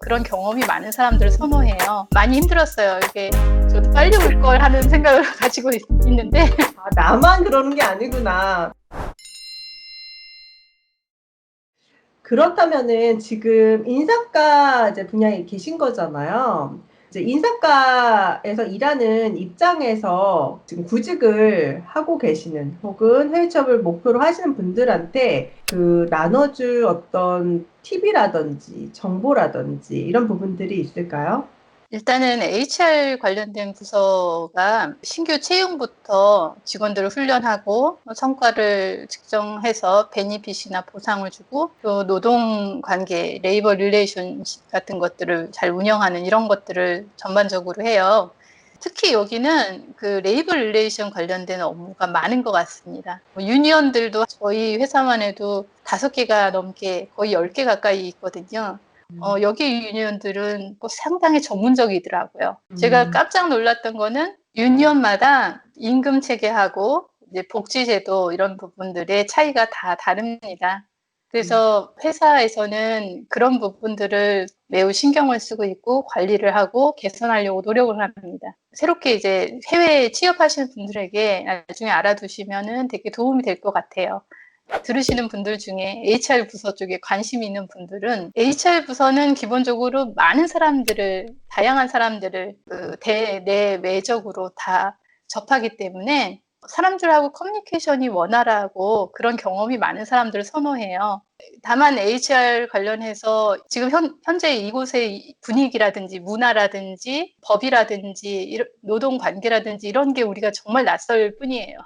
그런 경험이 많은 사람들을 선호해요. 많이 힘들었어요. 이게 저도 빨리 올 걸 하는 생각을 가지고 있는데 아, 나만 그러는 게 아니구나. 그렇다면은 지금 인사과 이제 분야에 계신 거잖아요. 이제 인사과에서 일하는 입장에서 지금 구직을 하고 계시는 혹은 해외 취업을 목표로 하시는 분들한테 그 나눠줄 어떤 팁이라든지 정보라든지 이런 부분들이 있을까요? 일단은 HR 관련된 부서가 신규 채용부터 직원들을 훈련하고 성과를 측정해서 베니핏이나 보상을 주고 또 노동관계, 레이버 릴레이션 같은 것들을 잘 운영하는 이런 것들을 전반적으로 해요. 특히 여기는 그 레이버 릴레이션 관련된 업무가 많은 것 같습니다. 유니언들도 저희 회사만 해도 5개가 넘게 거의 10개 가까이 있거든요. 여기 유니언들은 상당히 전문적이더라고요. 제가 깜짝 놀랐던 거는 유니언마다 임금 체계하고 이제 복지제도 이런 부분들의 차이가 다 다릅니다. 그래서 회사에서는 그런 부분들을 매우 신경을 쓰고 있고 관리를 하고 개선하려고 노력을 합니다. 새롭게 이제 해외에 취업하시는 분들에게 나중에 알아두시면은 되게 도움이 될 것 같아요. 들으시는 분들 중에 HR 부서 쪽에 관심이 있는 분들은 HR 부서는 기본적으로 많은 사람들을, 다양한 사람들을 내외적으로 다 접하기 때문에 사람들하고 커뮤니케이션이 원활하고 그런 경험이 많은 사람들을 선호해요. 다만 HR 관련해서 지금 현재 이곳의 분위기라든지 문화라든지 법이라든지 노동 관계라든지 이런 게 우리가 정말 낯설 뿐이에요.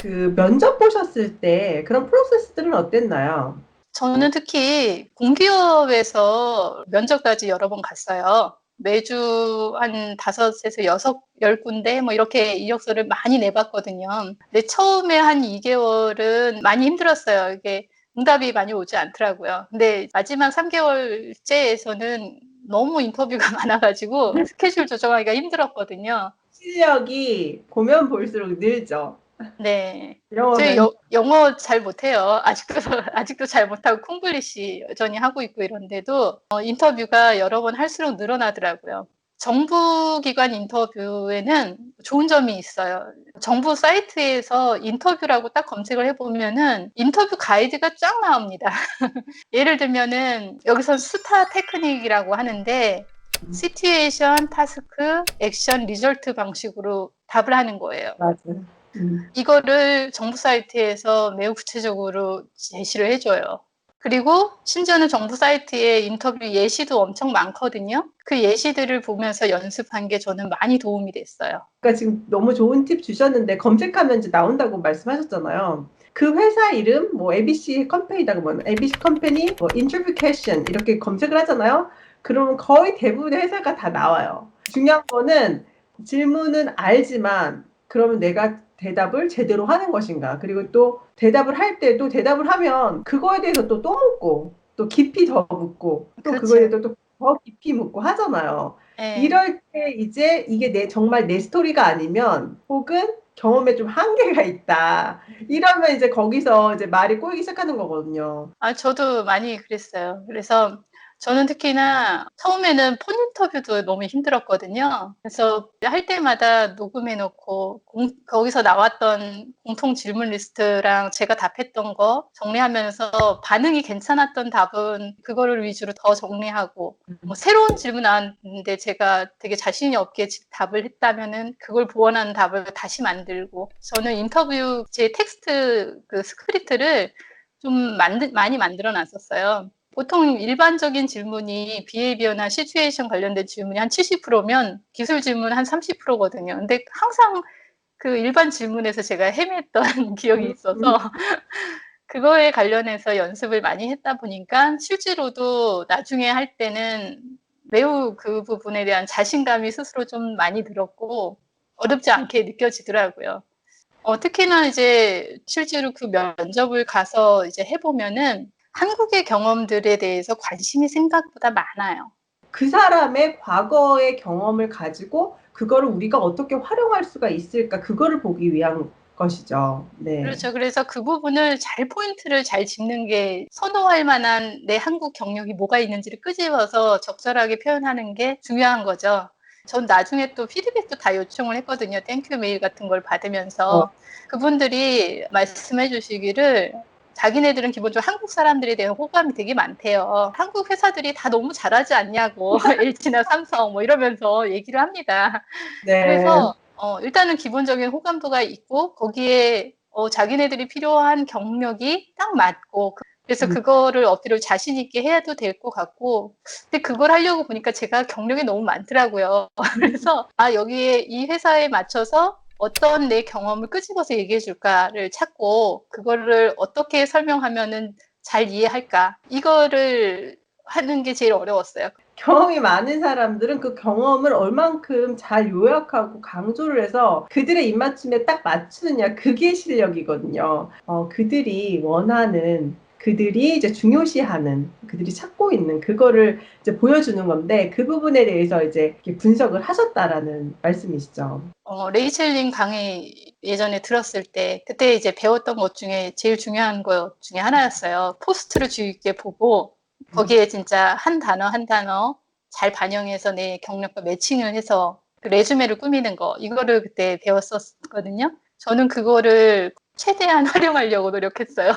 그 면접 보셨을 때 그런 프로세스들은 어땠나요? 저는 특히 공기업에서 면접까지 여러 번 갔어요. 매주 한 5에서 10군데 뭐 이렇게 이력서를 많이 내봤거든요. 근데 처음에 한 2개월은 많이 힘들었어요. 이게 응답이 많이 오지 않더라고요. 근데 마지막 3개월째에서는 너무 인터뷰가 많아가지고 스케줄 조정하기가 힘들었거든요. 실력이 보면 볼수록 늘죠. 네. 영어 저 면 영어 잘 못해요. 아직도, 아직도 잘 못하고 콩글리시 여전히 하고 있고 이런데도 인터뷰가 여러 번 할수록 늘어나더라고요. 정부기관 인터뷰에는 좋은 점이 있어요. 정부 사이트에서 인터뷰라고 딱 검색을 해보면은 인터뷰 가이드가 쫙 나옵니다. 예를 들면은 여기서 스타 테크닉이라고 하는데 시츄에이션, 타스크, 액션, 리절트 방식으로 답을 하는 거예요. 맞아요. 이거를 정부 사이트에서 매우 구체적으로 제시를 해줘요. 그리고 심지어는 정부 사이트에 인터뷰 예시도 엄청 많거든요. 그 예시들을 보면서 연습한 게 저는 많이 도움이 됐어요. 그러니까 지금 너무 좋은 팁 주셨는데 검색하면 이제 나온다고 말씀하셨잖아요. 그 회사 이름 뭐 ABC 컴퍼니다고 뭐 ABC 컴퍼니 뭐 인터뷰 퀘션 이렇게 검색을 하잖아요. 그러면 거의 대부분의 회사가 다 나와요. 중요한 거는 질문은 알지만 그러면 내가 대답을 제대로 하는 것인가. 그리고 또 대답을 할 때도 대답을 하면 그거에 대해서 또 묻고 또 깊이 더 묻고 또 그거에 그렇죠. 대해서 또 더 깊이 묻고 하잖아요. 네. 이럴 때 이제 이게 정말 내 스토리가 아니면 혹은 경험에 좀 한계가 있다. 이러면 이제 거기서 이제 말이 꼬이기 시작하는 거거든요. 저도 많이 그랬어요. 그래서 저는 특히나 처음에는 폰 인터뷰도 너무 힘들었거든요. 그래서 할 때마다 녹음해 놓고 거기서 나왔던 공통 질문 리스트랑 제가 답했던 거 정리하면서 반응이 괜찮았던 답은 그거를 위주로 더 정리하고 뭐 새로운 질문 나왔는데 제가 되게 자신이 없게 답을 했다면은 그걸 보완하는 답을 다시 만들고 저는 인터뷰 제 텍스트 그 스크립트를 좀 많이 만들어 놨었어요. 보통 일반적인 질문이 비헤이비어나 시츄에이션 관련된 질문이 한 70%면 기술 질문 한 30%거든요. 근데 항상 그 일반 질문에서 제가 헤맸던 기억이 음, 있어서 그거에 관련해서 연습을 많이 했다 보니까 실제로도 나중에 할 때는 매우 그 부분에 대한 자신감이 스스로 좀 많이 들었고 어렵지 않게 느껴지더라고요. 특히나 이제 실제로 그 면접을 가서 이제 해보면은 한국의 경험들에 대해서 관심이 생각보다 많아요. 그 사람의 과거의 경험을 가지고 그거를 우리가 어떻게 활용할 수가 있을까 그거를 보기 위한 것이죠. 네. 그렇죠. 그래서 그 부분을 포인트를 잘 짚는 게 선호할 만한 내 한국 경력이 뭐가 있는지를 끄집어서 적절하게 표현하는 게 중요한 거죠. 전 나중에 또 피드백도 다 요청을 했거든요. 땡큐 메일 같은 걸 어, 받으면서. 그분들이 말씀해 주시기를 자기네들은 기본적으로 한국 사람들에 대한 호감이 되게 많대요. 한국 회사들이 다 너무 잘하지 않냐고. LG나 삼성 뭐 이러면서 얘기를 합니다. 네. 그래서 일단은 기본적인 호감도가 있고 거기에 자기네들이 필요한 경력이 딱 맞고 그래서 음, 그거를 어필을 자신 있게 해도 될 것 같고 근데 그걸 하려고 보니까 제가 경력이 너무 많더라고요. 그래서 여기에 이 회사에 맞춰서 어떤 내 경험을 끄집어서 얘기해 줄까를 찾고 그거를 어떻게 설명하면은 잘 이해할까 이거를 하는 게 제일 어려웠어요. 경험이 많은 사람들은 그 경험을 얼만큼 잘 요약하고 강조를 해서 그들의 입맞춤에 딱 맞추느냐, 그게 실력이거든요. 그들이 원하는, 그들이 이제 중요시하는, 그들이 찾고 있는 그거를 이제 보여주는 건데, 그 부분에 대해서 이제 이렇게 분석을 하셨다라는 말씀이시죠. 레이첼 린 강의 예전에 들었을 때 그때 이제 배웠던 것 중에 제일 중요한 것 중에 하나였어요. 포스트를 주의 깊게 보고 거기에 진짜 한 단어 한 단어 잘 반영해서 내 경력과 매칭을 해서 그 레주메를 꾸미는 거 이거를 그때 배웠었거든요. 저는 그거를 최대한 활용하려고 노력했어요.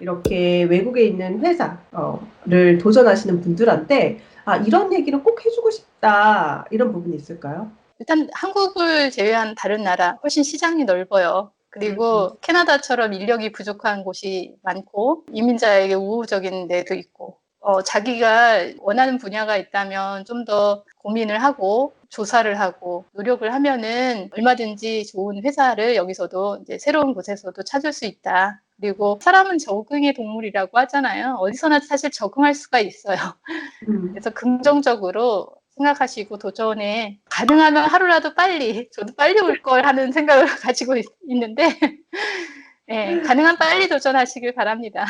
이렇게 외국에 있는 회사를 도전하시는 분들한테 이런 얘기를 꼭 해주고 싶다, 이런 부분이 있을까요? 일단 한국을 제외한 다른 나라 훨씬 시장이 넓어요. 음, 그리고 캐나다처럼 인력이 부족한 곳이 많고 이민자에게 우호적인 데도 있고 자기가 원하는 분야가 있다면 좀 더 고민을 하고 조사를 하고 노력을 하면은 얼마든지 좋은 회사를 여기서도 이제 새로운 곳에서도 찾을 수 있다. 그리고 사람은 적응의 동물이라고 하잖아요. 어디서나 사실 적응할 수가 있어요. 음. 그래서 긍정적으로 생각하시고 도전에 가능하면 하루라도 빨리 저도 빨리 올 걸 하는 생각을 가지고 있는데 네, 가능한 빨리 도전하시길 바랍니다.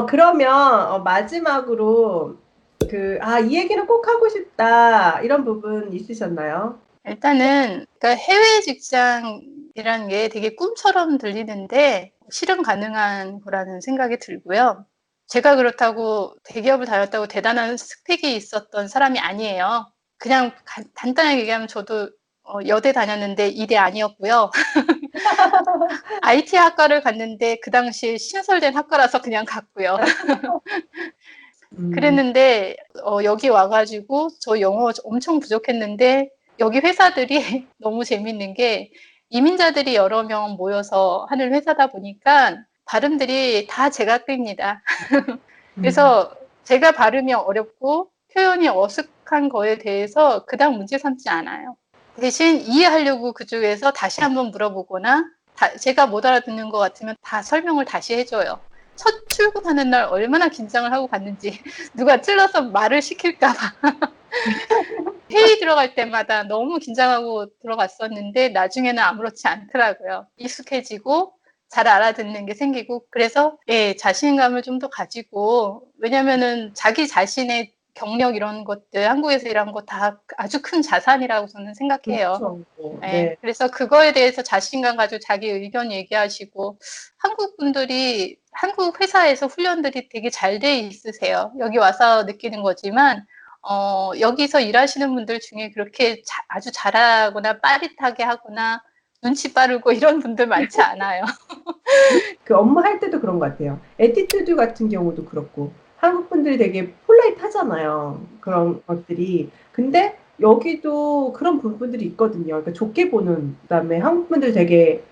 그러면 마지막으로 이 얘기는 꼭 하고 싶다, 이런 부분 있으셨나요? 일단은 그러니까 해외 직장이라는 게 되게 꿈처럼 들리는데 실현 가능한 거라는 생각이 들고요. 제가 그렇다고 대기업을 다녔다고 대단한 스펙이 있었던 사람이 아니에요. 그냥 간단하게 얘기하면 저도 여대 다녔는데 이대 아니었고요. IT 학과를 갔는데 그 당시에 신설된 학과라서 그냥 갔고요. 음, 그랬는데 여기 와가지고 저 영어 엄청 부족했는데 여기 회사들이 너무 재밌는 게 이민자들이 여러 명 모여서 하는 회사다 보니까 발음들이 다 제각기입니다. 음, 그래서 제가 발음이 어렵고 표현이 어색한 거에 대해서 그다음 문제 삼지 않아요. 대신 이해하려고 그쪽에서 다시 한번 물어보거나 제가 못 알아듣는 것 같으면 다 설명을 다시 해줘요. 첫 출근하는 날 얼마나 긴장을 하고 갔는지 누가 찔러서 말을 시킬까 봐 회의 들어갈 때마다 너무 긴장하고 들어갔었는데 나중에는 아무렇지 않더라고요. 익숙해지고 잘 알아듣는 게 생기고 그래서 자신감을 좀 더 가지고 왜냐면은 자기 자신의 경력 이런 것들 한국에서 일한 거 다 아주 큰 자산이라고 저는 생각해요. 그렇죠. 네, 네. 그래서 그거에 대해서 자신감 가지고 자기 의견 얘기하시고 한국 분들이 한국 회사에서 훈련들이 되게 잘 돼 있으세요. 여기 와서 느끼는 거지만 여기서 일하시는 분들 중에 그렇게 아주 잘하거나 빠릿하게 하거나 눈치 빠르고 이런 분들 많지 않아요. 그 업무할 때도 그런 것 같아요. 애티튜드 같은 경우도 그렇고 한국 분들이 되게 폴라이트 하잖아요. 그런 것들이. 근데 여기도 그런 부분들이 있거든요. 그러니까 좋게 보는, 그다음에 한국 분들 되게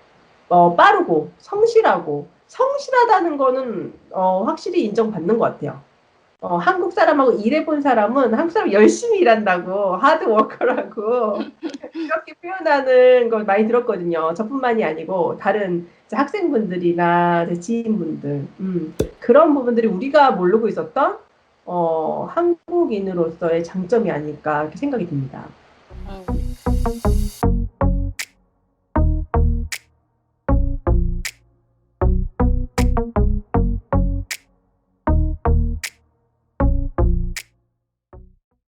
빠르고 성실하고, 성실하다는 거는 확실히 인정받는 것 같아요. 한국 사람하고 일해본 사람은 한국 사람 열심히 일한다고, 하드워커라고 그렇게 표현하는 걸 많이 들었거든요. 저뿐만이 아니고 다른 이제 학생분들이나 이제 지인분들, 그런 부분들이 우리가 모르고 있었던 한국인으로서의 장점이 아닐까, 이렇게 생각이 듭니다. 음.